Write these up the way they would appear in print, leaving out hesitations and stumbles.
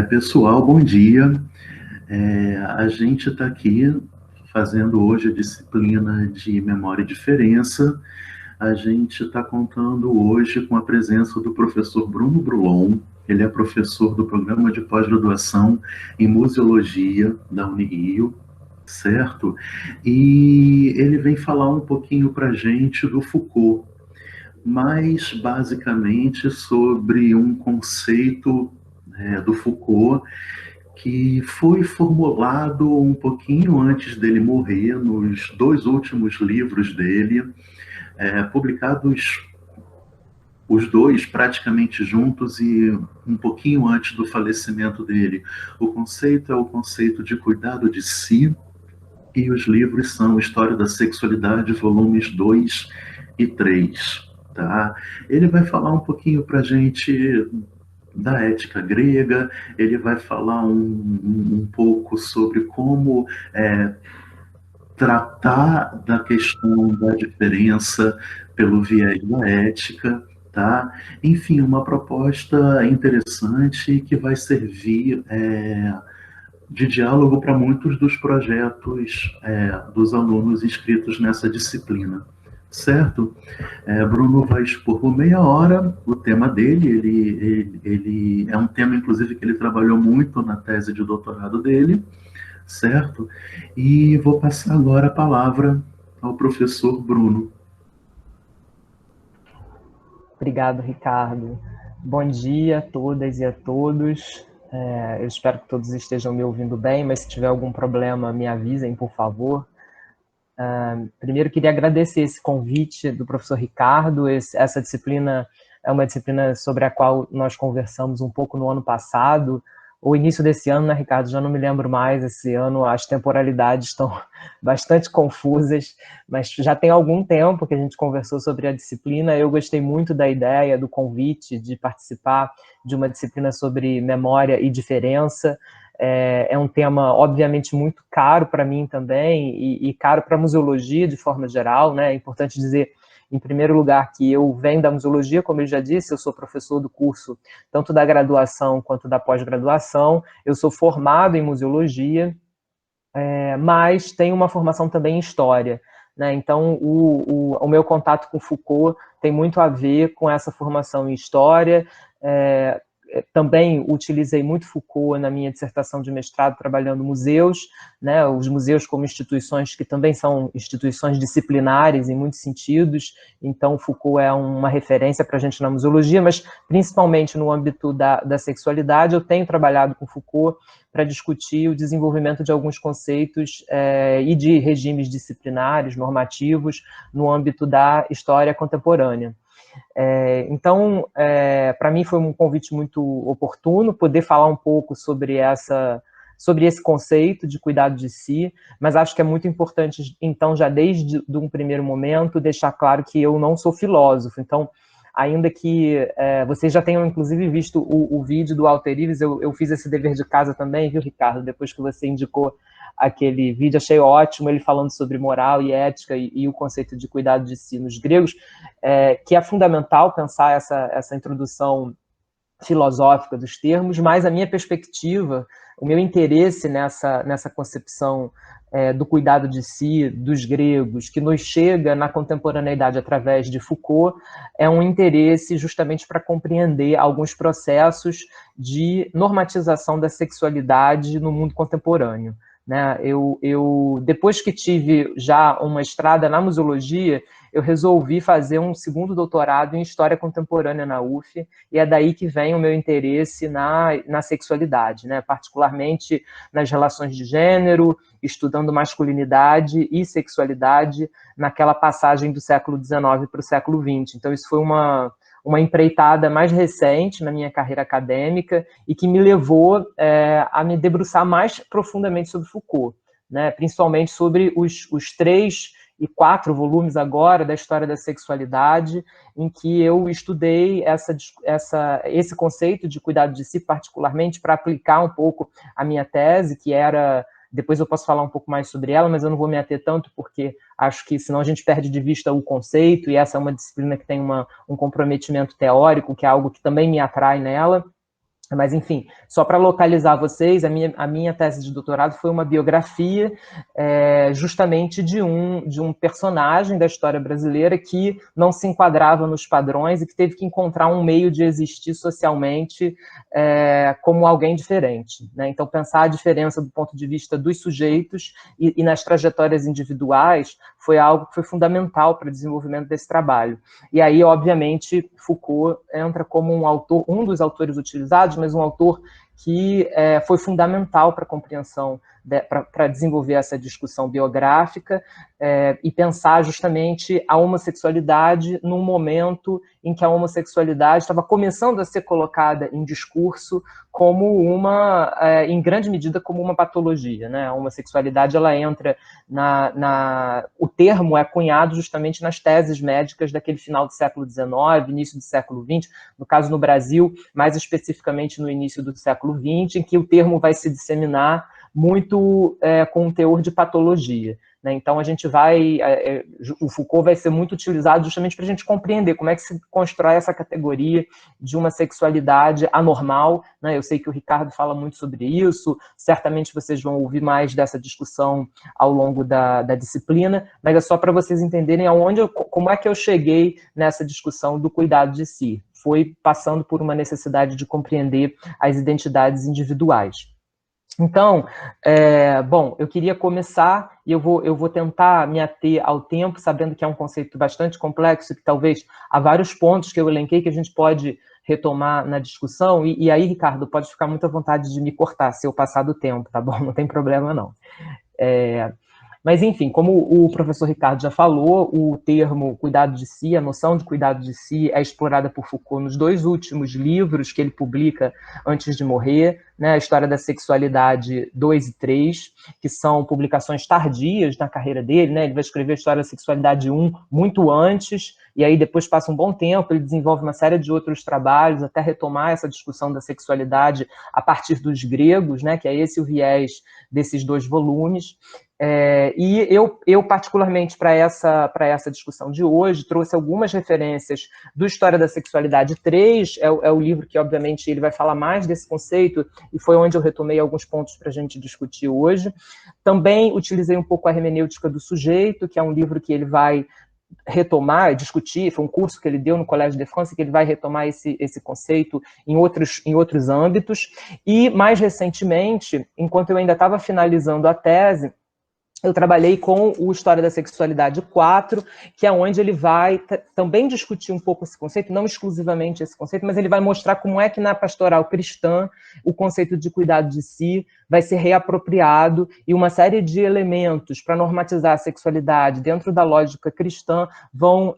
Pessoal, bom dia. A gente está aqui fazendo hoje a disciplina de Memória e Diferença. A gente está contando hoje com a presença do professor Bruno Brulon. Ele é professor do programa de pós-graduação em Museologia da Unirio, certo? E ele vem falar um pouquinho para a gente do Foucault, mas basicamente sobre um conceito do Foucault que foi formulado um pouquinho antes dele morrer, nos dois últimos livros dele, publicados os dois praticamente juntos e um pouquinho antes do falecimento dele. O conceito é o conceito de cuidado de si, e os livros são História da Sexualidade, volumes 2 e 3. Tá? Ele vai falar um pouquinho para a gente da ética grega, ele vai falar um pouco sobre como tratar da questão da diferença pelo viés da ética, tá? Enfim, uma proposta interessante que vai servir de diálogo para muitos dos projetos dos alunos inscritos nessa disciplina, certo? Bruno vai expor por meia hora o tema dele, ele é um tema, inclusive, que ele trabalhou muito na tese de doutorado dele, certo? E vou passar agora a palavra ao professor Bruno. Obrigado, Ricardo. Bom dia a todas e a todos. Eu espero que todos estejam me ouvindo bem, mas se tiver algum problema, me avisem, por favor. Primeiro, queria agradecer esse convite do professor Ricardo. Essa disciplina é uma disciplina sobre a qual nós conversamos um pouco no ano passado, ou início desse ano, né, Ricardo? Já não me lembro mais. Esse ano as temporalidades estão bastante confusas, mas já tem algum tempo que a gente conversou sobre a disciplina. Eu gostei muito da ideia, do convite de participar de uma disciplina sobre memória e diferença. É um tema, obviamente, muito caro para mim também, e caro para a museologia de forma geral, né? É importante dizer, em primeiro lugar, que eu venho da museologia, como eu já disse, eu sou professor do curso tanto da graduação quanto da pós-graduação. Eu sou formado em museologia, mas tenho uma formação também em história, né? Então, o meu contato com Foucault tem muito a ver com essa formação em história. Também utilizei muito Foucault na minha dissertação de mestrado, trabalhando museus, né? Os museus como instituições que também são instituições disciplinares em muitos sentidos. Então, Foucault é uma referência para a gente na museologia, mas principalmente no âmbito da sexualidade. Eu tenho trabalhado com Foucault para discutir o desenvolvimento de alguns conceitos e de regimes disciplinares, normativos, no âmbito da história contemporânea. Então, para mim foi um convite muito oportuno poder falar um pouco sobre esse conceito de cuidado de si, mas acho que é muito importante, então, já desde um primeiro momento, deixar claro que eu não sou filósofo. Então, ainda que vocês já tenham, inclusive, visto o vídeo do Walter Ives, eu fiz esse dever de casa também, viu, Ricardo? Depois que você indicou aquele vídeo, achei ótimo ele falando sobre moral e ética e o conceito de cuidado de si nos gregos, que é fundamental pensar essa introdução filosófica dos termos, mas a minha perspectiva, o meu interesse nessa concepção do cuidado de si, dos gregos, que nos chega na contemporaneidade através de Foucault, é um interesse justamente para compreender alguns processos de normatização da sexualidade no mundo contemporâneo. Né? Depois que tive já uma estrada na museologia, eu resolvi fazer um segundo doutorado em História Contemporânea na UF, e é daí que vem o meu interesse na sexualidade, né? Particularmente nas relações de gênero, estudando masculinidade e sexualidade naquela passagem do século XIX para o século XX. Então, isso foi uma empreitada mais recente na minha carreira acadêmica e que me levou a me debruçar mais profundamente sobre Foucault, né? Principalmente sobre os 3 e 4 volumes agora da História da Sexualidade, em que eu estudei esse conceito de cuidado de si, particularmente para aplicar um pouco a minha tese, que era... Depois eu posso falar um pouco mais sobre ela, mas eu não vou me ater tanto, porque acho que senão a gente perde de vista o conceito, e essa é uma disciplina que tem um comprometimento teórico, que é algo que também me atrai nela. Mas, enfim, só para localizar vocês, a minha tese de doutorado foi uma biografia justamente de um personagem da história brasileira que não se enquadrava nos padrões e que teve que encontrar um meio de existir socialmente como alguém diferente, né? Então, pensar a diferença do ponto de vista dos sujeitos e nas trajetórias individuais foi algo que foi fundamental para o desenvolvimento desse trabalho. E aí, obviamente, Foucault entra como um autor, um dos autores utilizados, mas um autor que foi fundamental para a compreensão, para desenvolver essa discussão biográfica e pensar justamente a homossexualidade num momento em que a homossexualidade estava começando a ser colocada em discurso como em grande medida, como uma patologia, né? A homossexualidade, ela entra o termo é cunhado justamente nas teses médicas daquele final do século XIX, início do século XX, no caso no Brasil, mais especificamente no início do século XX, em que o termo vai se disseminar muito com um teor de patologia. Né? Então, a gente o Foucault vai ser muito utilizado justamente para a gente compreender como é que se constrói essa categoria de uma sexualidade anormal. Né? Eu sei que o Ricardo fala muito sobre isso, certamente vocês vão ouvir mais dessa discussão ao longo da disciplina, mas é só para vocês entenderem como é que eu cheguei nessa discussão do cuidado de si. Foi passando por uma necessidade de compreender as identidades individuais. Então, bom, eu queria começar e eu vou tentar me ater ao tempo, sabendo que é um conceito bastante complexo, que talvez há vários pontos que eu elenquei que a gente pode retomar na discussão, e aí, Ricardo, pode ficar muito à vontade de me cortar se eu passar do tempo, tá bom? Não tem problema, não. Mas, enfim, como o professor Ricardo já falou, o termo cuidado de si, a noção de cuidado de si é explorada por Foucault nos 2 últimos livros que ele publica antes de morrer, né, a História da Sexualidade 2 e 3, que são publicações tardias na carreira dele, né, ele vai escrever a História da Sexualidade 1 muito antes, e aí depois passa um bom tempo, ele desenvolve uma série de outros trabalhos até retomar essa discussão da sexualidade a partir dos gregos, né, que é esse o viés desses 2 volumes. E eu particularmente, para essa discussão de hoje, trouxe algumas referências do História da Sexualidade 3, é o livro que, obviamente, ele vai falar mais desse conceito, e foi onde eu retomei alguns pontos para a gente discutir hoje. Também utilizei um pouco a hermenêutica do sujeito, que é um livro que ele vai retomar, discutir, foi um curso que ele deu no Collège de France, que ele vai retomar esse conceito em outros âmbitos. E, mais recentemente, enquanto eu ainda estava finalizando a tese, eu trabalhei com o História da Sexualidade 4, que é onde ele vai também discutir um pouco esse conceito, não exclusivamente esse conceito, mas ele vai mostrar como é que na pastoral cristã o conceito de cuidado de si vai ser reapropriado e uma série de elementos para normatizar a sexualidade dentro da lógica cristã vão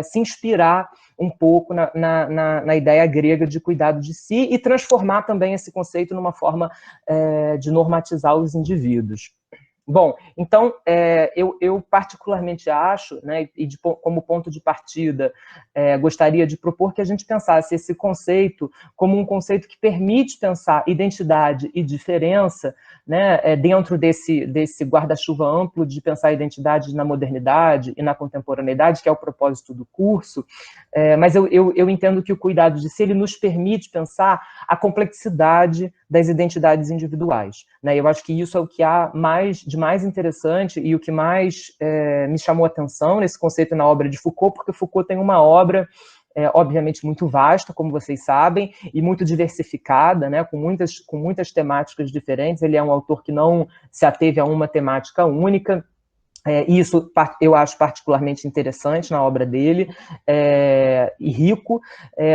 se inspirar um pouco na ideia grega de cuidado de si e transformar também esse conceito numa forma de normatizar os indivíduos. Bom, então, eu particularmente acho, né, como ponto de partida, gostaria de propor que a gente pensasse esse conceito como um conceito que permite pensar identidade e diferença, né, dentro desse guarda-chuva amplo de pensar a identidade na modernidade e na contemporaneidade, que é o propósito do curso, mas eu entendo que o cuidado de si, ele nos permite pensar a complexidade das identidades individuais. Né? Eu acho que isso é o que há de mais interessante e o que mais me chamou a atenção nesse conceito na obra de Foucault, porque Foucault tem uma obra obviamente muito vasta, como vocês sabem, e muito diversificada, né, com muitas temáticas diferentes. Ele é um autor que não se ateve a uma temática única. Isso eu acho particularmente interessante na obra dele, e rico,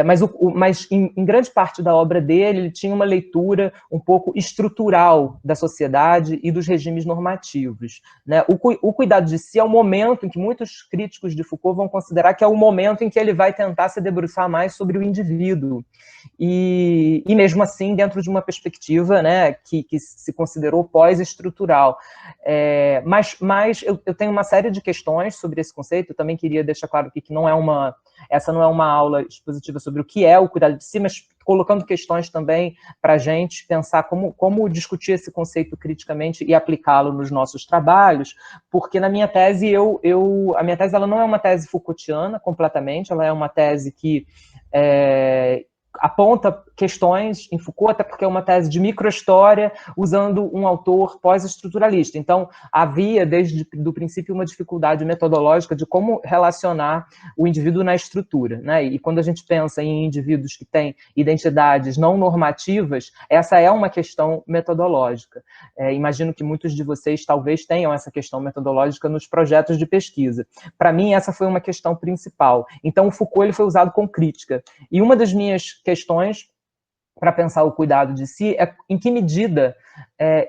mas em grande parte da obra dele, ele tinha uma leitura um pouco estrutural da sociedade e dos regimes normativos. Né? O cuidado de si é o momento em que muitos críticos de Foucault vão considerar que é o momento em que ele vai tentar se debruçar mais sobre o indivíduo, e mesmo assim dentro de uma perspectiva, né, que se considerou pós-estrutural. Mas eu tenho uma série de questões sobre esse conceito. Eu também queria deixar claro aqui que essa não é uma aula expositiva sobre o que é o cuidado de si, mas colocando questões também para a gente pensar como discutir esse conceito criticamente e aplicá-lo nos nossos trabalhos, porque na minha tese, a minha tese ela não é uma tese Foucaultiana completamente, ela é uma tese que aponta questões em Foucault, até porque é uma tese de microhistória, usando um autor pós-estruturalista. Então, havia, desde o princípio, uma dificuldade metodológica de como relacionar o indivíduo na estrutura, né? E quando a gente pensa em indivíduos que têm identidades não normativas, essa é uma questão metodológica. Imagino que muitos de vocês talvez tenham essa questão metodológica nos projetos de pesquisa. Para mim, essa foi uma questão principal. Então, o Foucault ele foi usado com crítica. E uma das minhas questões para pensar o cuidado de si é em que medida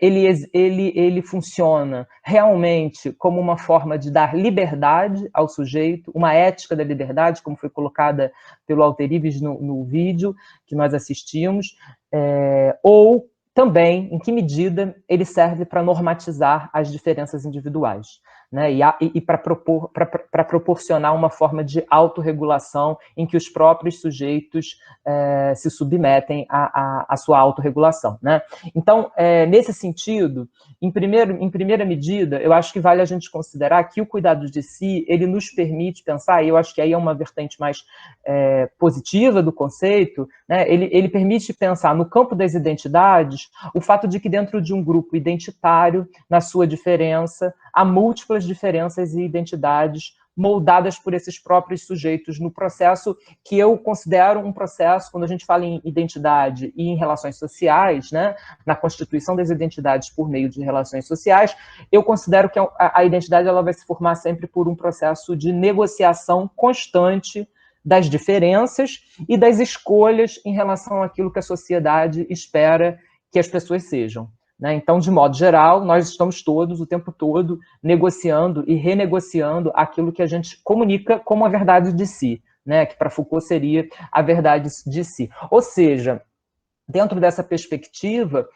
ele funciona realmente como uma forma de dar liberdade ao sujeito, uma ética da liberdade, como foi colocada pelo Alter no vídeo que nós assistimos, ou também em que medida ele serve para normatizar as diferenças individuais, né? E para proporcionar uma forma de autorregulação em que os próprios sujeitos se submetem à sua autorregulação, né? Então, nesse sentido, em primeira medida, eu acho que vale a gente considerar que o cuidado de si, ele nos permite pensar, e eu acho que aí é uma vertente mais positiva do conceito, né? Ele permite pensar no campo das identidades o fato de que dentro de um grupo identitário, na sua diferença, há múltiplas diferenças e identidades moldadas por esses próprios sujeitos no processo que eu considero um processo, quando a gente fala em identidade e em relações sociais, né, na constituição das identidades por meio de relações sociais, eu considero que a identidade ela vai se formar sempre por um processo de negociação constante das diferenças e das escolhas em relação àquilo que a sociedade espera que as pessoas sejam, né? Então, de modo geral, nós estamos todos, o tempo todo, negociando e renegociando aquilo que a gente comunica como a verdade de si, né? Que para Foucault seria a verdade de si. Ou seja, dentro dessa perspectiva,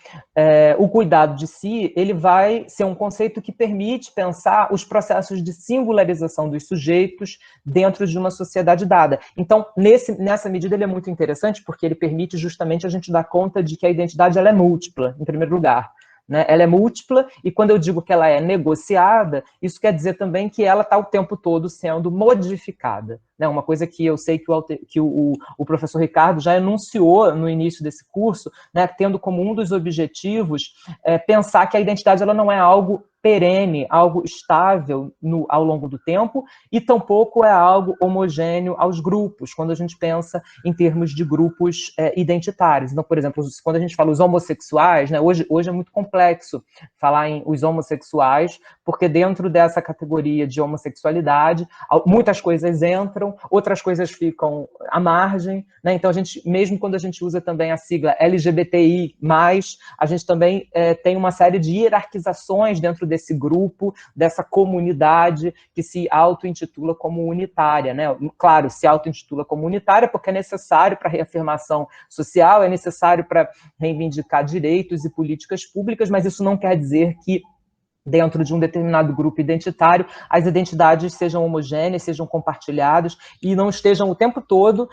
o cuidado de si ele vai ser um conceito que permite pensar os processos de singularização dos sujeitos dentro de uma sociedade dada. Então, nessa medida, ele é muito interessante, porque ele permite justamente a gente dar conta de que a identidade ela é múltipla, em primeiro lugar. Né? Ela é múltipla, e quando eu digo que ela é negociada, isso quer dizer também que ela está o tempo todo sendo modificada. Né? Uma coisa que eu sei que o professor Ricardo já enunciou no início desse curso, né, tendo como um dos objetivos pensar que a identidade ela não é algo perene, algo estável ao longo do tempo, e tampouco é algo homogêneo aos grupos, quando a gente pensa em termos de grupos identitários. Então, por exemplo, quando a gente fala os homossexuais, né, hoje é muito complexo falar em os homossexuais, porque dentro dessa categoria de homossexualidade, muitas coisas entram, outras coisas ficam à margem, né? Então, mesmo quando a gente usa também a sigla LGBTI+, a gente também tem uma série de hierarquizações dentro desse grupo, dessa comunidade que se auto-intitula como unitária, né? Claro, se auto-intitula como unitária porque é necessário para a reafirmação social, é necessário para reivindicar direitos e políticas públicas, mas isso não quer dizer que dentro de um determinado grupo identitário, as identidades sejam homogêneas, sejam compartilhadas e não estejam o tempo todo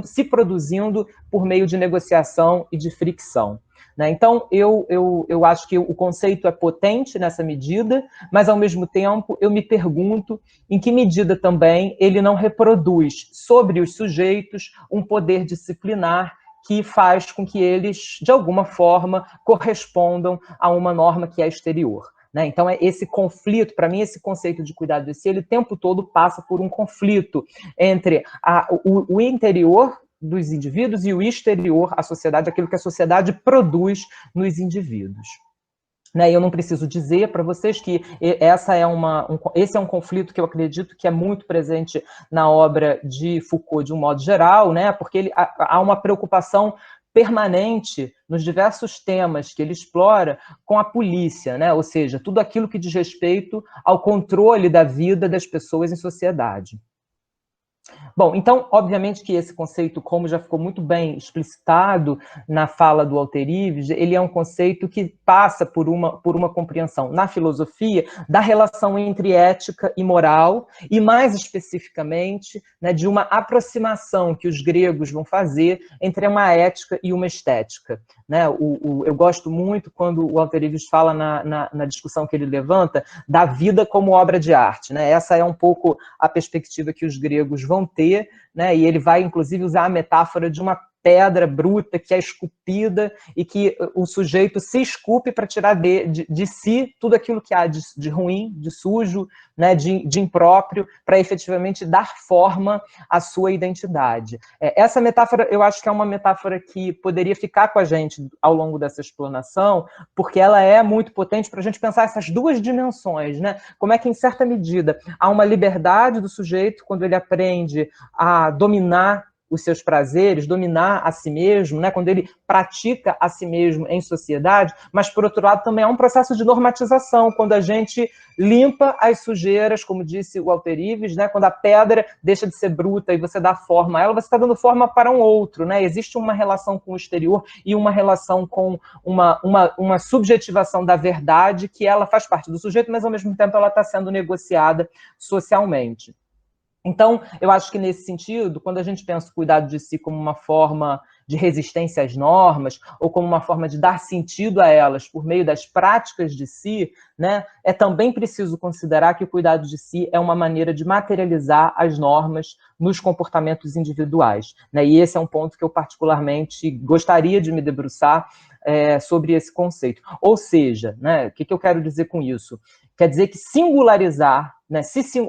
se produzindo por meio de negociação e de fricção. Né? Então, eu acho que o conceito é potente nessa medida, mas, ao mesmo tempo, eu me pergunto em que medida também ele não reproduz sobre os sujeitos um poder disciplinar que faz com que eles, de alguma forma, correspondam a uma norma que é exterior. Né? Então, esse conflito, para mim, esse conceito de cuidado de si, ele o tempo todo passa por um conflito entre o interior dos indivíduos e o exterior, a sociedade, aquilo que a sociedade produz nos indivíduos. Né? Eu não preciso dizer para vocês que esse é um conflito que eu acredito que é muito presente na obra de Foucault, de um modo geral, né? Porque há uma preocupação permanente nos diversos temas que ele explora com a polícia, né? Ou seja, tudo aquilo que diz respeito ao controle da vida das pessoas em sociedade. Bom, então, obviamente que esse conceito, como já ficou muito bem explicitado na fala do Walter Ives, ele é um conceito que passa por uma compreensão na filosofia da relação entre ética e moral, e mais especificamente, né, de uma aproximação que os gregos vão fazer entre uma ética e uma estética. Né? Eu gosto muito quando o Walter Ives fala na discussão que ele levanta da vida como obra de arte. Né? Essa é um pouco a perspectiva que os gregos vão ter, né? E ele vai, inclusive, usar a metáfora de uma pedra bruta que é esculpida e que o sujeito se esculpe para tirar de si tudo aquilo que há de ruim, de sujo, né, de impróprio, para efetivamente dar forma à sua identidade. Essa metáfora, eu acho que é uma metáfora que poderia ficar com a gente ao longo dessa explanação, porque ela é muito potente para a gente pensar essas duas dimensões, né? Como é que, em certa medida, há uma liberdade do sujeito quando ele aprende a dominar os seus prazeres, dominar a si mesmo, né? Quando ele pratica a si mesmo em sociedade, mas, por outro lado, também há um processo de normatização, quando a gente limpa as sujeiras, como disse o Walter Ives, né? Quando a pedra deixa de ser bruta e você dá forma a ela, você está dando forma para um outro, né? Existe uma relação com o exterior e uma relação com uma subjetivação da verdade que ela faz parte do sujeito, mas, ao mesmo tempo, ela está sendo negociada socialmente. Então, eu acho que nesse sentido, quando a gente pensa o cuidado de si como uma forma de resistência às normas, ou como uma forma de dar sentido a elas por meio das práticas de si, né, é também preciso considerar que o cuidado de si é uma maneira de materializar as normas nos comportamentos individuais, né, e esse é um ponto que eu particularmente gostaria de me debruçar sobre esse conceito. Ou seja, né, o que eu quero dizer com isso? Quer dizer que singularizar, né,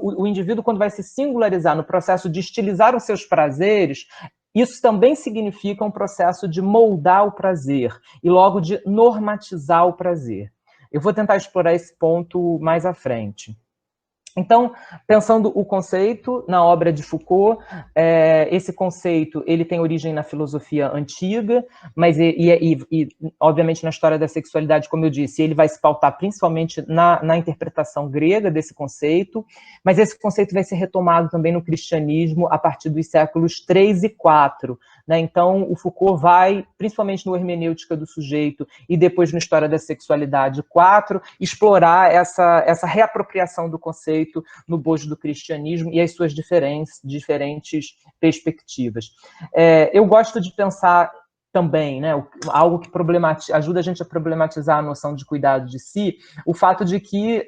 o indivíduo, quando vai se singularizar no processo de estilizar os seus prazeres, isso também significa um processo de moldar o prazer e logo de normatizar o prazer. Eu vou tentar explorar esse ponto mais à frente. Então, pensando o conceito na obra de Foucault, esse conceito ele tem origem na filosofia antiga, mas obviamente na história da sexualidade, como eu disse, ele vai se pautar principalmente na interpretação grega desse conceito, mas esse conceito vai ser retomado também no cristianismo a partir dos séculos 3 e 4. Né? Então, o Foucault vai, principalmente no Hermenêutica do Sujeito e depois na História da Sexualidade 4, explorar essa reapropriação do conceito no bojo do cristianismo e as suas diferentes perspectivas. Eu gosto de pensar também, né, algo que ajuda a gente a problematizar a noção de cuidado de si, o fato de que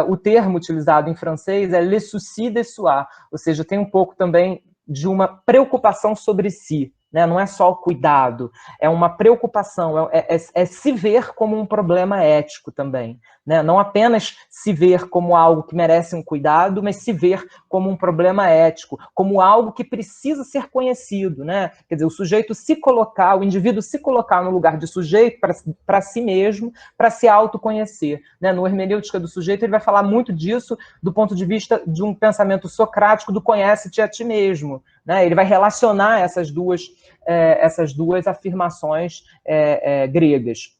o termo utilizado em francês é le souci de soi, ou seja, tem um pouco também de uma preocupação sobre si, né? Não é só o cuidado, é uma preocupação, é se ver como um problema ético também, né? Não apenas se ver como algo que merece um cuidado, mas se ver como um problema ético, como algo que precisa ser conhecido, né? Quer dizer, o indivíduo se colocar no lugar de sujeito para si mesmo, para se autoconhecer, né? No Hermenêutica do Sujeito, ele vai falar muito disso do ponto de vista de um pensamento socrático do conhece-te a ti mesmo, né? Ele vai relacionar essas duas afirmações gregas.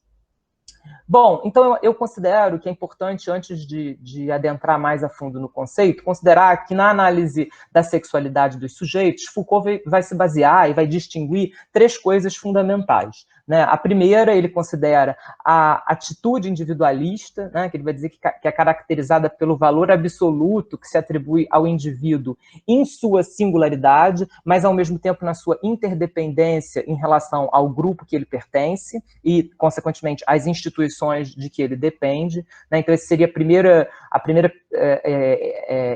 Bom, então eu considero que é importante, antes de adentrar mais a fundo no conceito, considerar que na análise da sexualidade dos sujeitos, Foucault vai se basear e vai distinguir 3 coisas fundamentais. Né? A primeira, ele considera a atitude individualista, né? Que ele vai dizer que é caracterizada pelo valor absoluto que se atribui ao indivíduo em sua singularidade, mas ao mesmo tempo na sua interdependência em relação ao grupo que ele pertence e, consequentemente, às instituições de que ele depende. Né? Então, essa seria a primeira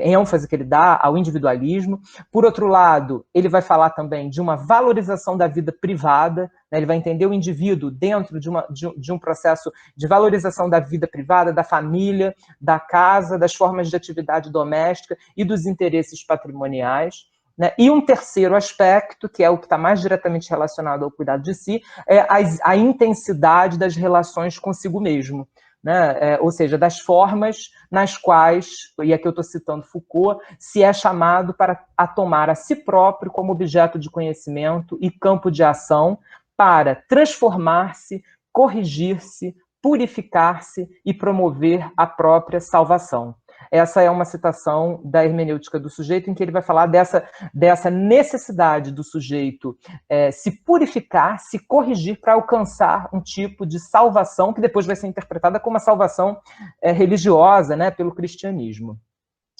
ênfase que ele dá ao individualismo. Por outro lado, ele vai falar também de uma valorização da vida privada, né? Ele vai entender o indivíduo dentro de um processo de valorização da vida privada, da família, da casa, das formas de atividade doméstica e dos interesses patrimoniais. Né? E um terceiro aspecto, que é o que está mais diretamente relacionado ao cuidado de si, é a intensidade das relações consigo mesmo. Né? Ou seja, das formas nas quais, e aqui eu estou citando Foucault, se é chamado a tomar a si próprio como objeto de conhecimento e campo de ação para transformar-se, corrigir-se, purificar-se e promover a própria salvação. Essa é uma citação da Hermenêutica do Sujeito, em que ele vai falar dessa necessidade do sujeito se purificar, se corrigir para alcançar um tipo de salvação que depois vai ser interpretada como uma salvação religiosa, né, pelo cristianismo.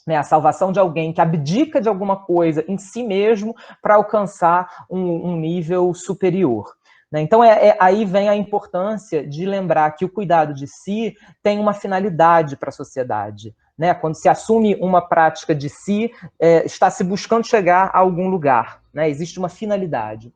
A salvação de alguém que abdica de alguma coisa em si mesmo para alcançar um nível superior. Então, aí vem a importância de lembrar que o cuidado de si tem uma finalidade para a sociedade. Né? Quando se assume uma prática de si, está se buscando chegar a algum lugar. Né? Existe uma finalidade.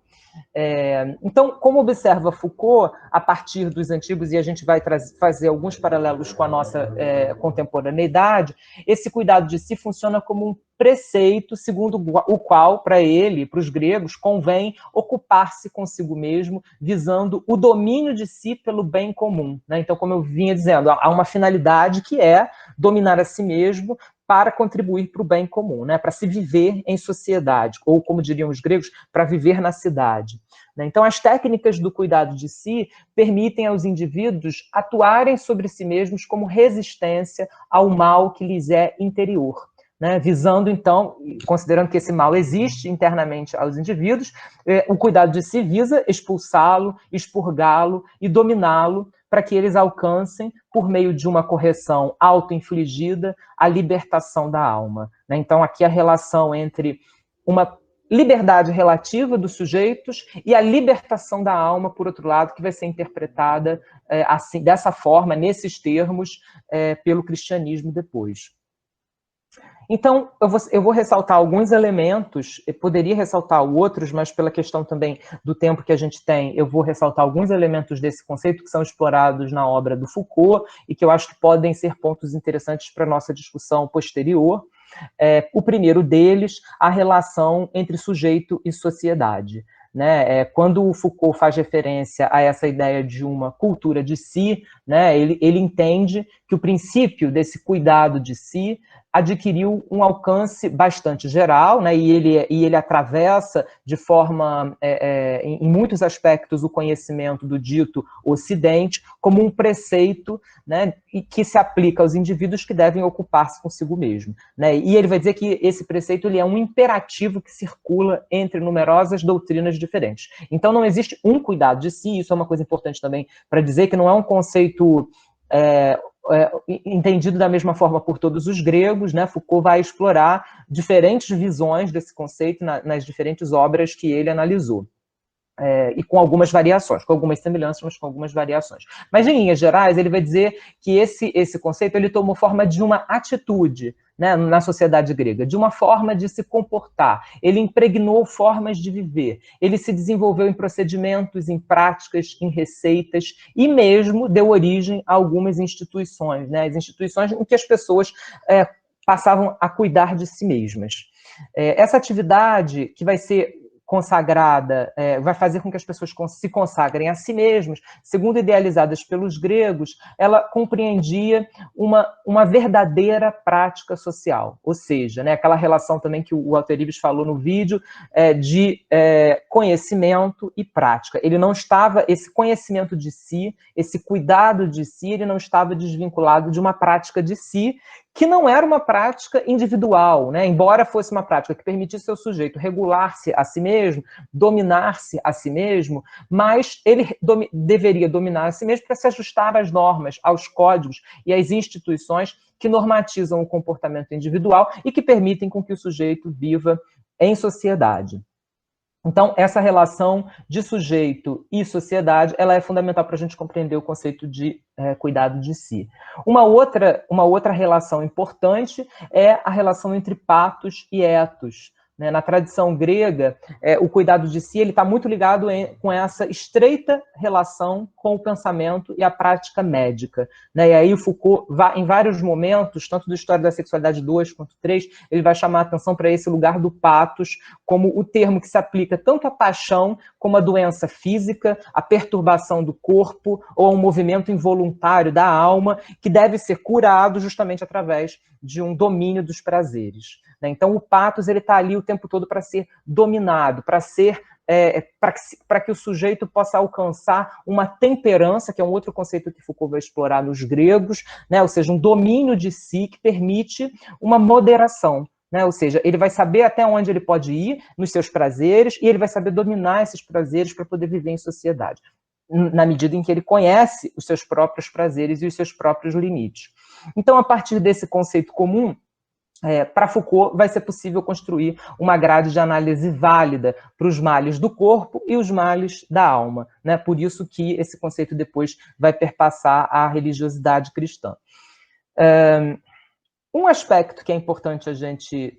Então, como observa Foucault, a partir dos antigos, e a gente vai fazer alguns paralelos com a nossa contemporaneidade, esse cuidado de si funciona como um preceito segundo o qual, para ele, para os gregos, convém ocupar-se consigo mesmo, visando o domínio de si pelo bem comum. Então, como eu vinha dizendo, há uma finalidade que é dominar a si mesmo para contribuir para o bem comum, para se viver em sociedade, ou, como diriam os gregos, para viver na cidade. Então, as técnicas do cuidado de si permitem aos indivíduos atuarem sobre si mesmos como resistência ao mal que lhes é interior, visando, então, considerando que esse mal existe internamente aos indivíduos, o cuidado de si visa expulsá-lo, expurgá-lo e dominá-lo para que eles alcancem, por meio de uma correção auto-infligida, a libertação da alma. Então, aqui a relação entre uma liberdade relativa dos sujeitos e a libertação da alma, por outro lado, que vai ser interpretada assim, dessa forma, nesses termos, pelo cristianismo depois. Então, eu vou ressaltar alguns elementos, eu poderia ressaltar outros, mas pela questão também do tempo que a gente tem, eu vou ressaltar alguns elementos desse conceito que são explorados na obra do Foucault e que eu acho que podem ser pontos interessantes para a nossa discussão posterior. O primeiro deles, a relação entre sujeito e sociedade. Quando o Foucault faz referência a essa ideia de uma cultura de si, ele entende que o princípio desse cuidado de si adquiriu um alcance bastante geral, e ele atravessa de forma, em muitos aspectos, o conhecimento do dito Ocidente como um preceito, que se aplica aos indivíduos que devem ocupar-se consigo mesmo. E ele vai dizer que esse preceito ele é um imperativo que circula entre numerosas doutrinas diferentes. Então, não existe um cuidado de si, isso é uma coisa importante também para dizer que não é um conceito entendido da mesma forma por todos os gregos. Foucault vai explorar diferentes visões desse conceito nas diferentes obras que ele analisou. E com algumas variações, com algumas semelhanças, mas com algumas variações. Mas, em linhas gerais, ele vai dizer que esse conceito ele tomou forma de uma atitude, na sociedade grega, de uma forma de se comportar. Ele impregnou formas de viver. Ele se desenvolveu em procedimentos, em práticas, em receitas, e mesmo deu origem a algumas instituições, as instituições em que as pessoas passavam a cuidar de si mesmas. Essa atividade que vai ser consagrada, vai fazer com que as pessoas se consagrem a si mesmas, segundo idealizadas pelos gregos, ela compreendia uma verdadeira prática social, ou seja, aquela relação também que o Walter Ibis falou no vídeo, de conhecimento e prática. Ele não estava, esse conhecimento de si, esse cuidado de si, ele não estava desvinculado de uma prática de si, que não era uma prática individual, embora fosse uma prática que permitisse ao sujeito regular-se a si mesmo, dominar-se a si mesmo, mas ele deveria dominar a si mesmo para se ajustar às normas, aos códigos e às instituições que normatizam o comportamento individual e que permitem com que o sujeito viva em sociedade. Então, essa relação de sujeito e sociedade, ela é fundamental para a gente compreender o conceito de cuidado de si. Uma outra relação importante é a relação entre patos e etos. Na tradição grega, o cuidado de si está muito ligado com essa estreita relação com o pensamento e a prática médica. E aí o Foucault, em vários momentos, tanto do História da Sexualidade 2 quanto 3, ele vai chamar a atenção para esse lugar do patos como o termo que se aplica tanto à paixão como à doença física, à perturbação do corpo ou a um movimento involuntário da alma que deve ser curado justamente através de um domínio dos prazeres. Então, o patos está ali o tempo todo para ser dominado, para que o sujeito possa alcançar uma temperança, que é um outro conceito que Foucault vai explorar nos gregos, ou seja, um domínio de si que permite uma moderação. Ou seja, ele vai saber até onde ele pode ir nos seus prazeres e ele vai saber dominar esses prazeres para poder viver em sociedade, na medida em que ele conhece os seus próprios prazeres e os seus próprios limites. Então, a partir desse conceito comum, para Foucault, vai ser possível construir uma grade de análise válida para os males do corpo e os males da alma. Por isso que esse conceito depois vai perpassar a religiosidade cristã. Um aspecto que é importante a gente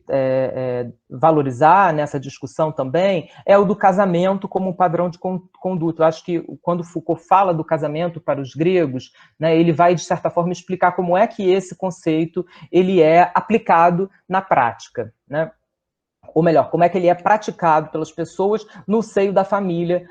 valorizar nessa discussão também é o do casamento como um padrão de conduta. Eu acho que quando Foucault fala do casamento para os gregos, né, ele vai, de certa forma, explicar como é que esse conceito ele é aplicado na prática, né? Ou melhor, como é que ele é praticado pelas pessoas no seio da família,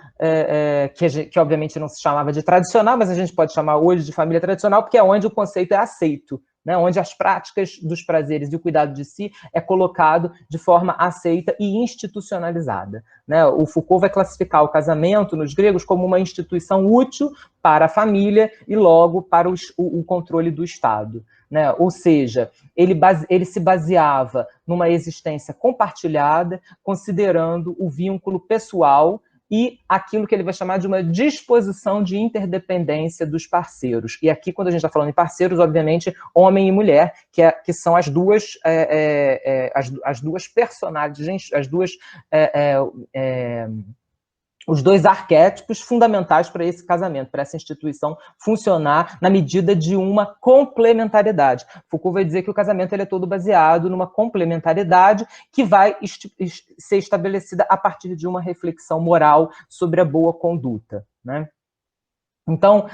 que obviamente não se chamava de tradicional, mas a gente pode chamar hoje de família tradicional, porque é onde o conceito é aceito, né? Onde as práticas dos prazeres e o cuidado de si é colocado de forma aceita e institucionalizada, né? O Foucault vai classificar o casamento nos gregos como uma instituição útil para a família e logo para o controle do Estado, né? Ou seja, ele se baseava numa existência compartilhada, considerando o vínculo pessoal e aquilo que ele vai chamar de uma disposição de interdependência dos parceiros. E aqui, quando a gente está falando em parceiros, obviamente, homem e mulher, que são as duas personagens, os dois arquétipos fundamentais para esse casamento, para essa instituição funcionar na medida de uma complementariedade. Foucault vai dizer que o casamento ele é todo baseado numa complementariedade que vai ser estabelecida a partir de uma reflexão moral sobre a boa conduta, né? Então,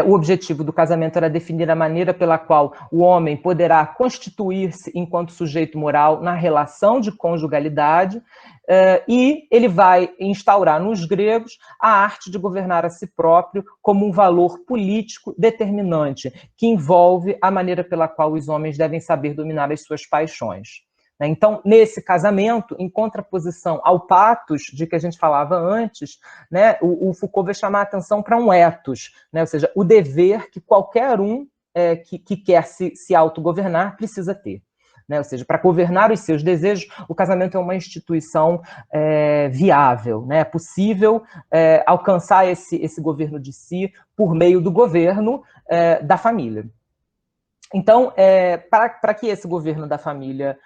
o objetivo do casamento era definir a maneira pela qual o homem poderá constituir-se enquanto sujeito moral na relação de conjugalidade, e ele vai instaurar nos gregos a arte de governar a si próprio como um valor político determinante, que envolve a maneira pela qual os homens devem saber dominar as suas paixões. Então, nesse casamento, em contraposição ao patos de que a gente falava antes, né, o Foucault vai chamar a atenção para um ethos, né, ou seja, o dever que qualquer um que quer se autogovernar precisa ter. Né, ou seja, para governar os seus desejos, o casamento é uma instituição viável, né, é possível alcançar esse governo de si por meio do governo da família. Então, para que esse governo da família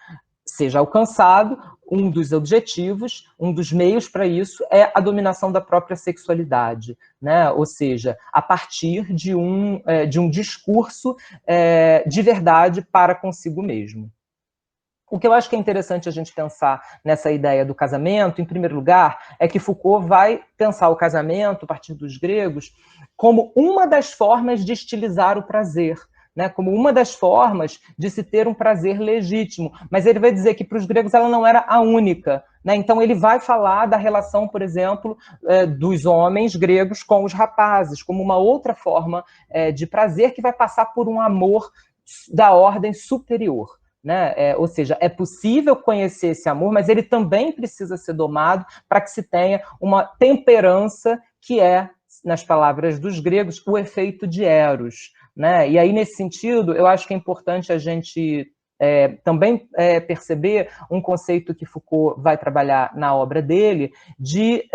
seja alcançado, um dos objetivos, um dos meios para isso é a dominação da própria sexualidade, né? Ou seja, a partir de um discurso de verdade para consigo mesmo. O que eu acho que é interessante a gente pensar nessa ideia do casamento, em primeiro lugar, é que Foucault vai pensar o casamento, a partir dos gregos, como uma das formas de estilizar o prazer, né, como uma das formas de se ter um prazer legítimo. Mas ele vai dizer que para os gregos ela não era a única, né? Então ele vai falar da relação, por exemplo, dos homens gregos com os rapazes, como uma outra forma de prazer que vai passar por um amor da ordem superior. Né? Ou seja, é possível conhecer esse amor, mas ele também precisa ser domado para que se tenha uma temperança que é, nas palavras dos gregos, o efeito de Eros. Né? E aí, nesse sentido, eu acho que é importante a gente também perceber um conceito que Foucault vai trabalhar na obra dele, de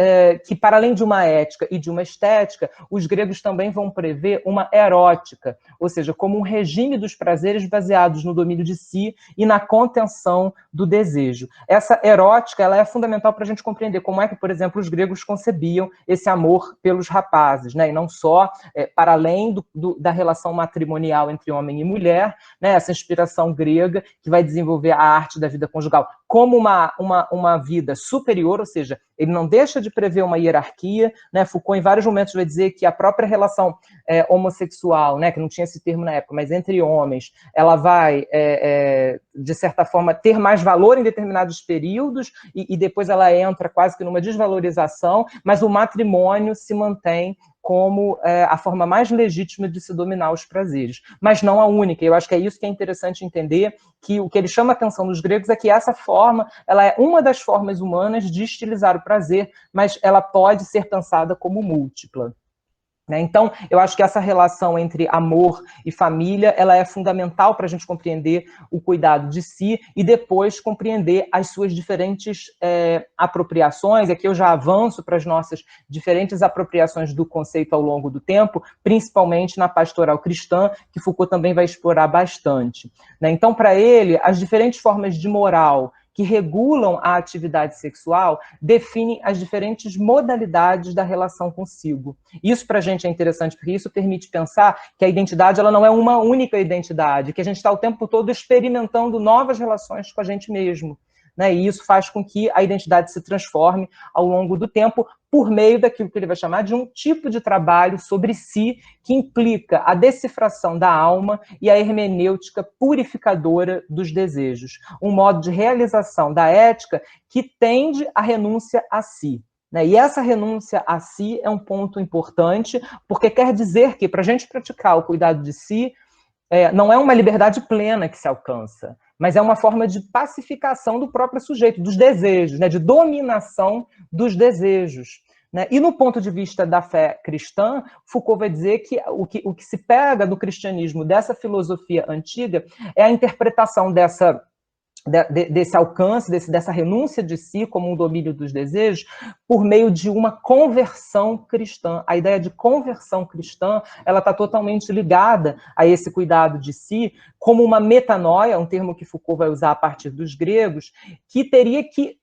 que, para além de uma ética e de uma estética, os gregos também vão prever uma erótica, ou seja, como um regime dos prazeres baseados no domínio de si e na contenção do desejo. Essa erótica ela é fundamental para a gente compreender como é que, por exemplo, os gregos concebiam esse amor pelos rapazes, né? E não só para além da relação matrimonial entre homem e mulher, né? Essa inspiração grega que vai desenvolver a arte da vida conjugal como uma vida superior, ou seja, ele não deixa de prever uma hierarquia, né? Foucault, em vários momentos, vai dizer que a própria relação homossexual, né, que não tinha esse termo na época, mas entre homens, ela vai, de certa forma, ter mais valor em determinados períodos e depois ela entra quase que numa desvalorização, mas o matrimônio se mantém como a forma mais legítima de se dominar os prazeres, mas não a única. Eu acho que é isso que é interessante entender, que o que ele chama a atenção dos gregos é que essa forma, ela é uma das formas humanas de estilizar o prazer, mas ela pode ser pensada como múltipla. Então, eu acho que essa relação entre amor e família, ela é fundamental para a gente compreender o cuidado de si e depois compreender as suas diferentes apropriações. Aqui eu já avanço para as nossas diferentes apropriações do conceito ao longo do tempo, principalmente na pastoral cristã, que Foucault também vai explorar bastante. Então, para ele, as diferentes formas de moral que regulam a atividade sexual definem as diferentes modalidades da relação consigo. Isso para a gente é interessante, porque isso permite pensar que a identidade ela não é uma única identidade, que a gente está o tempo todo experimentando novas relações com a gente mesmo. Né? E isso faz com que a identidade se transforme ao longo do tempo por meio daquilo que ele vai chamar de um tipo de trabalho sobre si que implica a decifração da alma e a hermenêutica purificadora dos desejos. Um modo de realização da ética que tende à renúncia a si. Né? E essa renúncia a si é um ponto importante, porque quer dizer que, para a gente praticar o cuidado de si, não é uma liberdade plena que se alcança, mas é uma forma de pacificação do próprio sujeito, dos desejos, né, de dominação dos desejos. Né? E no ponto de vista da fé cristã, Foucault vai dizer que o que se pega do cristianismo, dessa filosofia antiga, é a interpretação desse alcance, dessa renúncia de si como um domínio dos desejos, por meio de uma conversão cristã. A ideia de conversão cristã, ela está totalmente ligada a esse cuidado de si, como uma metanoia, um termo que Foucault vai usar a partir dos gregos, que teria que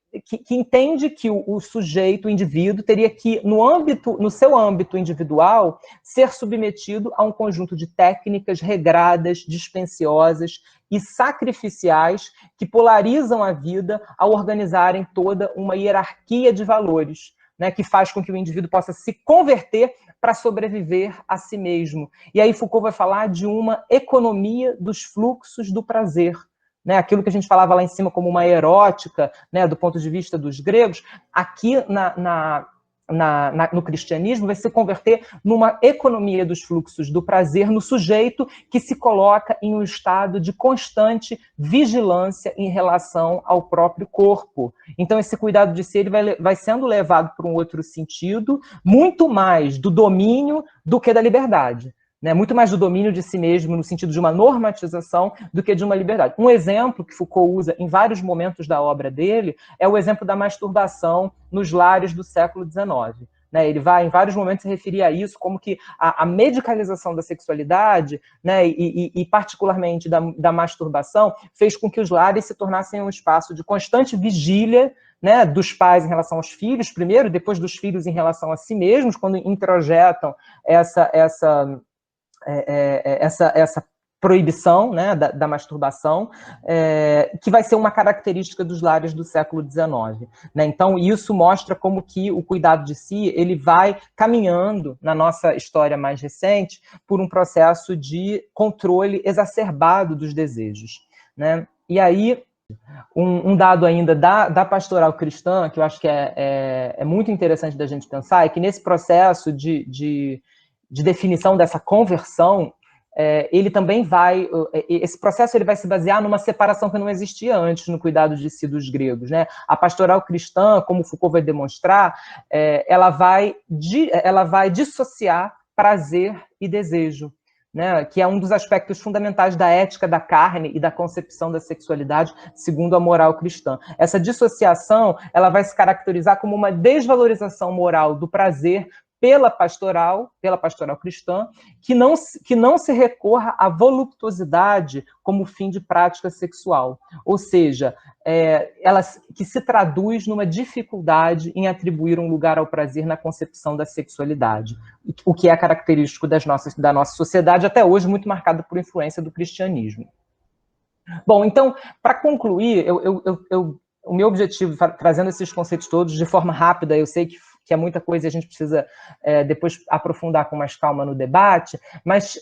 entende que o sujeito, o indivíduo, teria que, no seu âmbito individual, ser submetido a um conjunto de técnicas regradas, dispensiosas e sacrificiais que polarizam a vida ao organizarem toda uma hierarquia de valores, né, que faz com que o indivíduo possa se converter para sobreviver a si mesmo. E aí Foucault vai falar de uma economia dos fluxos do prazer. Né, aquilo que a gente falava lá em cima como uma erótica, né, do ponto de vista dos gregos, aqui no cristianismo vai se converter numa economia dos fluxos do prazer no sujeito que se coloca em um estado de constante vigilância em relação ao próprio corpo. Então esse cuidado de si ele vai sendo levado para um outro sentido, muito mais do domínio do que da liberdade. Né, muito mais do domínio de si mesmo, no sentido de uma normatização, do que de uma liberdade. Um exemplo que Foucault usa em vários momentos da obra dele é o exemplo da masturbação nos lares do século XIX. Né, ele vai, em vários momentos, se referir a isso como que a medicalização da sexualidade, né, e particularmente da masturbação, fez com que os lares se tornassem um espaço de constante vigília, né, dos pais em relação aos filhos, primeiro, depois dos filhos em relação a si mesmos, quando introjetam essa proibição, né, da masturbação, que vai ser uma característica dos lares do século XIX. Né? Então, isso mostra como que o cuidado de si ele vai caminhando, na nossa história mais recente, por um processo de controle exacerbado dos desejos. Né? E aí, um dado ainda da pastoral cristã, que eu acho que é muito interessante da gente pensar, é que nesse processo de definição dessa conversão, ele também esse processo ele vai se basear numa separação que não existia antes no cuidado de si dos gregos. Né? A pastoral cristã, como Foucault vai demonstrar, ela vai dissociar prazer e desejo. Né, que é um dos aspectos fundamentais da ética da carne e da concepção da sexualidade, segundo a moral cristã. Essa dissociação ela vai se caracterizar como uma desvalorização moral do prazer pela pastoral cristã, que não se recorra à voluptuosidade como fim de prática sexual. Ou seja, ela que se traduz numa dificuldade em atribuir um lugar ao prazer na concepção da sexualidade, o que é característico da nossa sociedade, até hoje muito marcada por influência do cristianismo. Bom, então, para concluir, o meu objetivo, trazendo esses conceitos todos de forma rápida, eu sei que é muita coisa e a gente precisa depois aprofundar com mais calma no debate, mas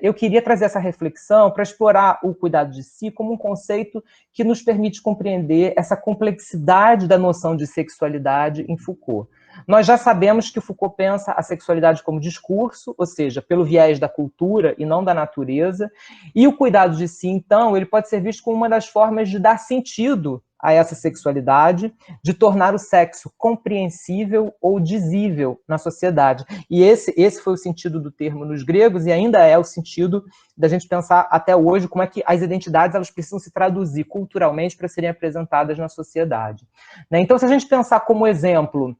eu queria trazer essa reflexão para explorar o cuidado de si como um conceito que nos permite compreender essa complexidade da noção de sexualidade em Foucault. Nós já sabemos que o Foucault pensa a sexualidade como discurso, ou seja, pelo viés da cultura e não da natureza, e o cuidado de si, então, ele pode ser visto como uma das formas de dar sentido a essa sexualidade, de tornar o sexo compreensível ou dizível na sociedade. E esse foi o sentido do termo nos gregos e ainda é o sentido da gente pensar até hoje como é que as identidades elas precisam se traduzir culturalmente para serem apresentadas na sociedade. Né? Então, se a gente pensar como exemplo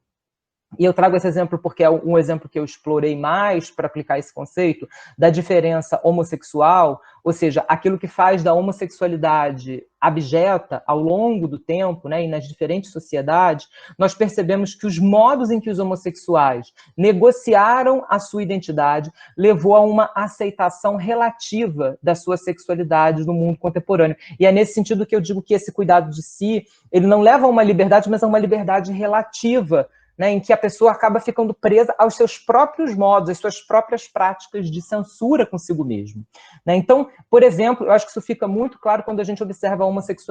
E eu trago esse exemplo porque é um exemplo que eu explorei mais para aplicar esse conceito da diferença homossexual, ou seja, aquilo que faz da homossexualidade abjeta ao longo do tempo, né, e nas diferentes sociedades. Nós percebemos que os modos em que os homossexuais negociaram a sua identidade levou a uma aceitação relativa da sua sexualidade no mundo contemporâneo. E é nesse sentido que eu digo que esse cuidado de si, ele não leva a uma liberdade, mas a uma liberdade relativa, né, em que a pessoa acaba ficando presa aos seus próprios modos, às suas próprias práticas de censura consigo mesmo. Né? Então, por exemplo, eu acho que isso fica muito claro quando a gente observa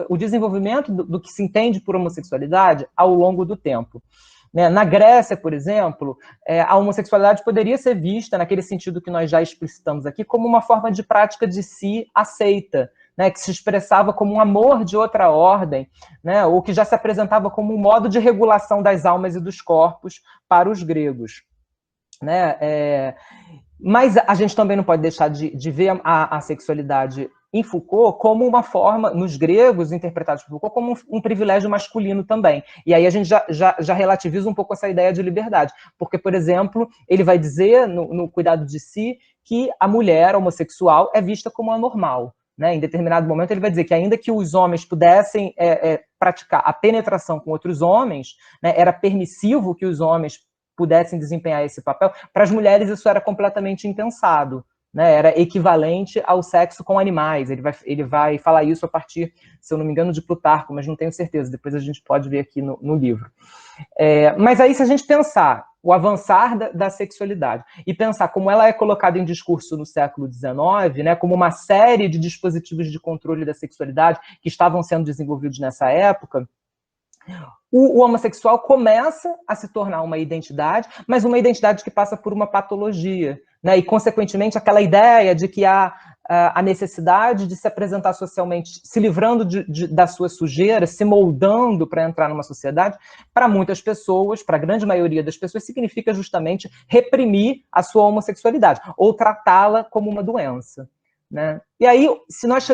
o desenvolvimento do que se entende por homossexualidade ao longo do tempo. Né? Na Grécia, por exemplo, a homossexualidade poderia ser vista, naquele sentido que nós já explicitamos aqui, como uma forma de prática de si aceita, né, que se expressava como um amor de outra ordem, né, ou que já se apresentava como um modo de regulação das almas e dos corpos para os gregos. Né? Mas a gente também não pode deixar de ver a sexualidade em Foucault como uma forma, nos gregos interpretados por Foucault, como um privilégio masculino também. E aí a gente já relativiza um pouco essa ideia de liberdade. Porque, por exemplo, ele vai dizer, no cuidado de si, que a mulher homossexual é vista como anormal. Né? Em determinado momento ele vai dizer que ainda que os homens pudessem praticar a penetração com outros homens, né, era permissivo que os homens pudessem desempenhar esse papel, para as mulheres isso era completamente impensado, né? Era equivalente ao sexo com animais. Ele vai falar isso a partir, se eu não me engano, de Plutarco, mas não tenho certeza, depois a gente pode ver aqui no livro. Mas aí, se a gente pensar o avançar da sexualidade e pensar como ela é colocada em discurso no século XIX, né, como uma série de dispositivos de controle da sexualidade que estavam sendo desenvolvidos nessa época, o homossexual começa a se tornar uma identidade, mas uma identidade que passa por uma patologia, né? E, consequentemente, aquela ideia de que há a necessidade de se apresentar socialmente, se livrando da sua sujeira, se moldando para entrar numa sociedade, para muitas pessoas, para a grande maioria das pessoas, significa justamente reprimir a sua homossexualidade, ou tratá-la como uma doença. Né? E aí, se nós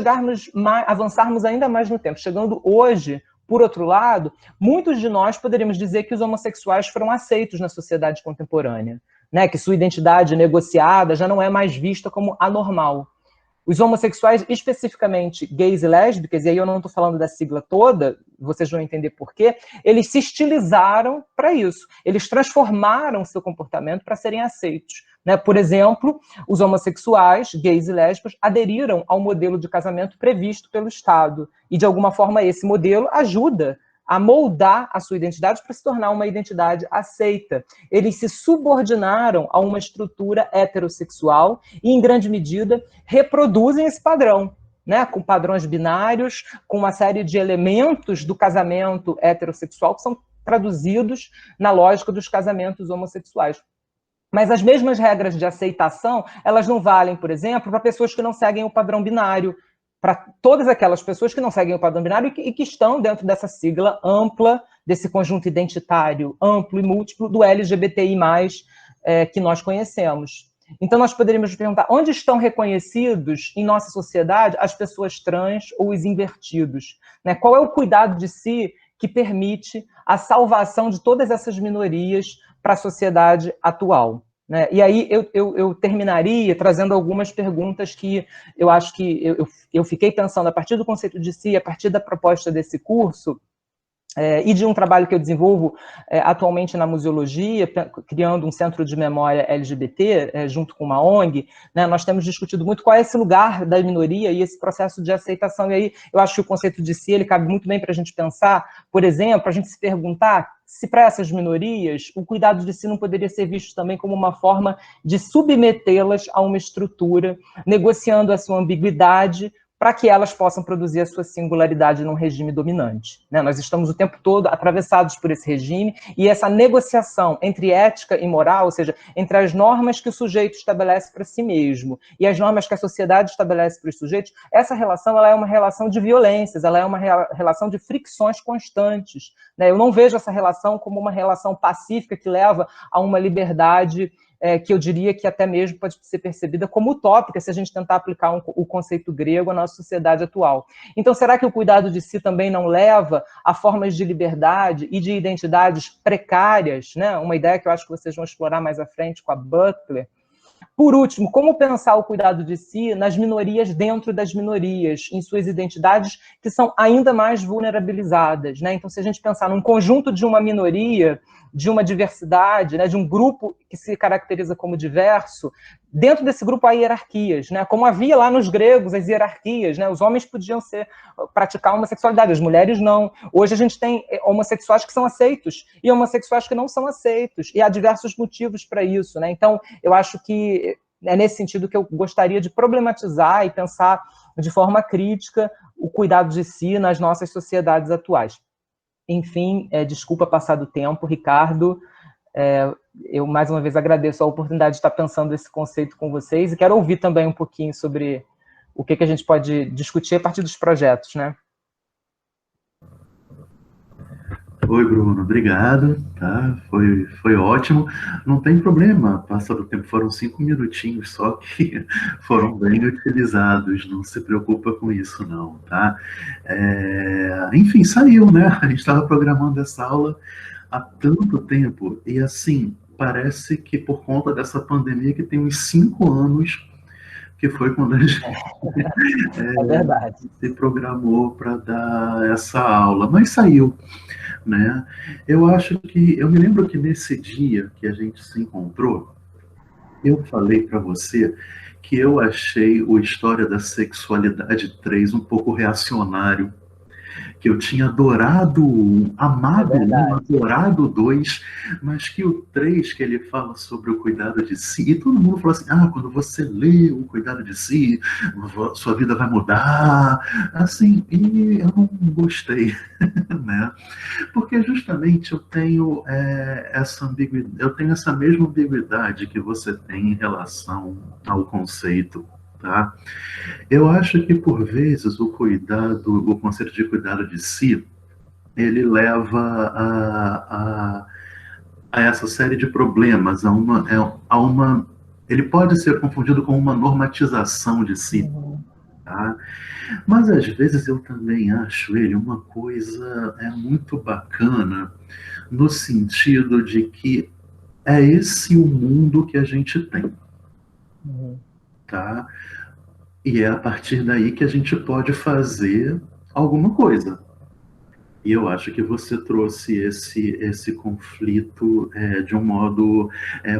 avançarmos ainda mais no tempo, chegando hoje, por outro lado, muitos de nós poderíamos dizer que os homossexuais foram aceitos na sociedade contemporânea, né? Que sua identidade negociada já não é mais vista como anormal. Os homossexuais, especificamente gays e lésbicas, e aí eu não estou falando da sigla toda, vocês vão entender por quê, eles se estilizaram para isso. Eles transformaram seu comportamento para serem aceitos. Né? Por exemplo, os homossexuais, gays e lésbicas, aderiram ao modelo de casamento previsto pelo Estado. E, de alguma forma, esse modelo ajuda a moldar a sua identidade para se tornar uma identidade aceita. Eles se subordinaram a uma estrutura heterossexual e, em grande medida, reproduzem esse padrão, né? Com padrões binários, com uma série de elementos do casamento heterossexual que são traduzidos na lógica dos casamentos homossexuais. Mas as mesmas regras de aceitação, elas não valem, por exemplo, para pessoas que não seguem o padrão binário, para todas aquelas pessoas que não seguem o padrão binário e que estão dentro dessa sigla ampla, desse conjunto identitário amplo e múltiplo do LGBTI+, que nós conhecemos. Então, nós poderíamos perguntar, onde estão reconhecidos em nossa sociedade as pessoas trans ou os invertidos? Né? Qual é o cuidado de si que permite a salvação de todas essas minorias para a sociedade atual? Né? E aí eu terminaria trazendo algumas perguntas que eu acho que eu fiquei pensando a partir do conceito de si, a partir da proposta desse curso, e de um trabalho que eu desenvolvo atualmente na museologia, criando um centro de memória LGBT, junto com uma ONG, né, nós temos discutido muito qual é esse lugar da minoria e esse processo de aceitação. E aí eu acho que o conceito de si, ele cabe muito bem para a gente pensar, por exemplo, a gente se perguntar se para essas minorias o cuidado de si não poderia ser visto também como uma forma de submetê-las a uma estrutura, negociando a sua ambiguidade, para que elas possam produzir a sua singularidade num regime dominante. Né? Nós estamos o tempo todo atravessados por esse regime, e essa negociação entre ética e moral, ou seja, entre as normas que o sujeito estabelece para si mesmo e as normas que a sociedade estabelece para os sujeitos, essa relação ela é uma relação de violências, ela é uma relação de fricções constantes. Né? Eu não vejo essa relação como uma relação pacífica que leva a uma liberdade que eu diria que até mesmo pode ser percebida como utópica se a gente tentar aplicar o conceito grego à nossa sociedade atual. Então, será que o cuidado de si também não leva a formas de liberdade e de identidades precárias, né? Uma ideia que eu acho que vocês vão explorar mais à frente com a Butler. Por último, como pensar o cuidado de si nas minorias dentro das minorias, em suas identidades que são ainda mais vulnerabilizadas, né? Então, se a gente pensar num conjunto de uma minoria, de uma diversidade, né, de um grupo que se caracteriza como diverso, dentro desse grupo há hierarquias, né? Como havia lá nos gregos as hierarquias, né? Os homens podiam praticar homossexualidade, as mulheres não. Hoje a gente tem homossexuais que são aceitos e homossexuais que não são aceitos, e há diversos motivos para isso, né? Então, eu acho que é nesse sentido que eu gostaria de problematizar e pensar de forma crítica o cuidado de si nas nossas sociedades atuais. Enfim, desculpa passar do tempo, Ricardo. Eu, mais uma vez, agradeço a oportunidade de estar pensando esse conceito com vocês e quero ouvir também um pouquinho sobre o que a gente pode discutir a partir dos projetos, né? Oi, Bruno, obrigado, tá? Foi ótimo. Não tem problema, passar do tempo, foram 5 minutinhos só que foram bem utilizados, não se preocupa com isso não, tá? Enfim, saiu, né? A gente estava programando essa aula há tanto tempo e assim, parece que por conta dessa pandemia que tem uns 5 anos que foi quando a gente verdade. se programou para dar essa aula, mas saiu. Né? Eu me lembro que nesse dia que a gente se encontrou, eu falei para você que eu achei o História da Sexualidade 3 um pouco reacionário, que eu tinha adorado amado um, adorado 2, mas que o 3, que ele fala sobre o cuidado de si, e todo mundo falou assim, quando você lê o cuidado de si, sua vida vai mudar, assim, e eu não gostei, né? Porque justamente eu tenho essa ambiguidade, eu tenho essa mesma ambiguidade que você tem em relação ao conceito, tá? Eu acho que por vezes o conceito de cuidado de si, ele leva a essa série de problemas, ele pode ser confundido com uma normatização de si, tá? Mas às vezes eu também acho ele uma coisa muito bacana, no sentido de que é esse o mundo que a gente tem, tá? E é a partir daí que a gente pode fazer alguma coisa. E eu acho que você trouxe esse conflito de um modo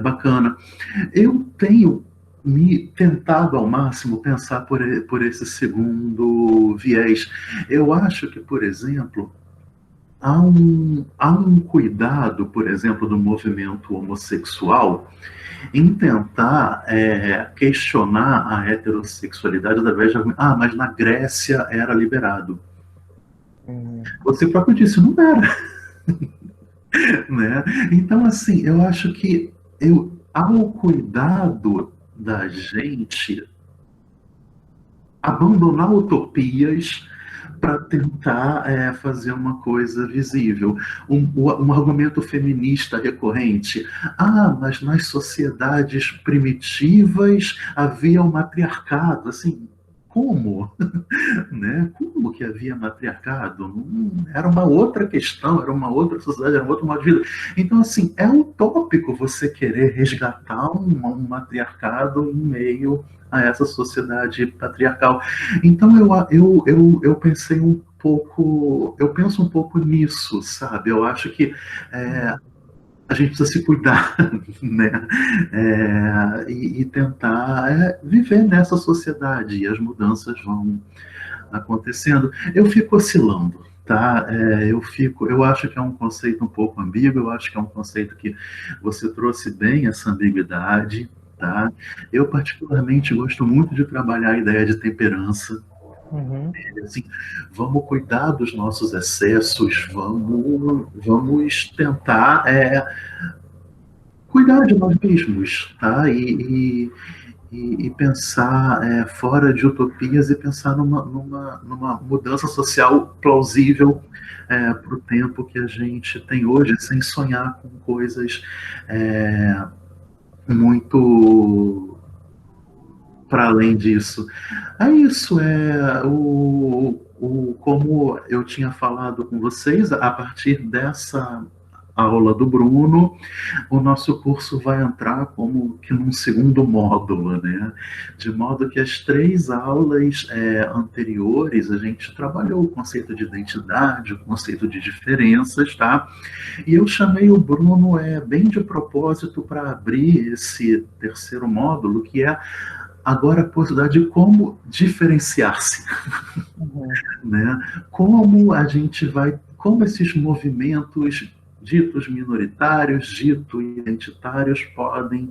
bacana. Eu tenho me tentado ao máximo pensar por esse segundo viés. Eu acho que, por exemplo, há um cuidado, por exemplo, do movimento homossexual em tentar questionar a heterossexualidade através de mas na Grécia era liberado. Você próprio disse, não era. Né? Então, assim, eu acho que há o cuidado da gente abandonar utopias para tentar fazer uma coisa visível. Um argumento feminista recorrente. Mas nas sociedades primitivas havia um matriarcado. Assim, como? Né? Como que havia matriarcado? Era uma outra questão, era uma outra sociedade, era um outro modo de vida. Então, assim, é utópico você querer resgatar um matriarcado em meio a essa sociedade patriarcal. Então, eu pensei um pouco, eu penso um pouco nisso, sabe? Eu acho que a gente precisa se cuidar, né? E tentar viver nessa sociedade, e as mudanças vão acontecendo. Eu fico oscilando, tá? Eu acho que é um conceito um pouco ambíguo, eu acho que é um conceito que você trouxe bem essa ambiguidade, tá? Eu particularmente gosto muito de trabalhar a ideia de temperança. Assim, vamos cuidar dos nossos excessos, vamos tentar cuidar de nós mesmos, tá? E pensar fora de utopias e pensar numa mudança social plausível para o tempo que a gente tem hoje, sem sonhar com coisas muito para além disso. É isso, como eu tinha falado com vocês, a partir dessa aula do Bruno, o nosso curso vai entrar como que num segundo módulo, né? De modo que as 3 aulas anteriores a gente trabalhou o conceito de identidade, o conceito de diferenças, tá? E eu chamei o Bruno bem de propósito para abrir esse terceiro módulo, que é agora a possibilidade de como diferenciar-se, né? Como a gente vai, como esses movimentos ditos minoritários, ditos identitários podem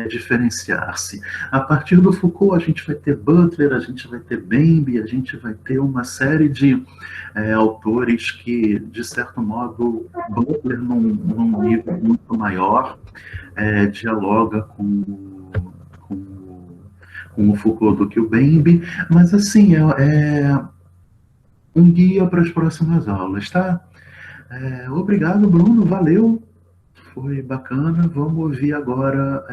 diferenciar-se. A partir do Foucault, a gente vai ter Butler, a gente vai ter Bembe, a gente vai ter uma série de autores que, de certo modo, Butler, num nível muito maior, dialoga com o Foucault do que o Bembe, mas assim, um guia para as próximas aulas, tá? Obrigado, Bruno, valeu, foi bacana. Vamos ouvir agora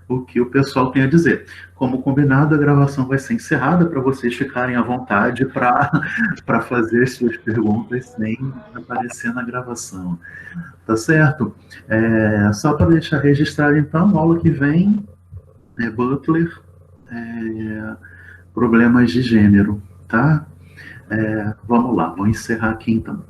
o que o pessoal tem a dizer. Como combinado, a gravação vai ser encerrada para vocês ficarem à vontade para fazer suas perguntas sem aparecer na gravação. Tá certo? Só para deixar registrado, então, a aula que vem é Butler, problemas de gênero, tá? Vamos lá, vou encerrar aqui então.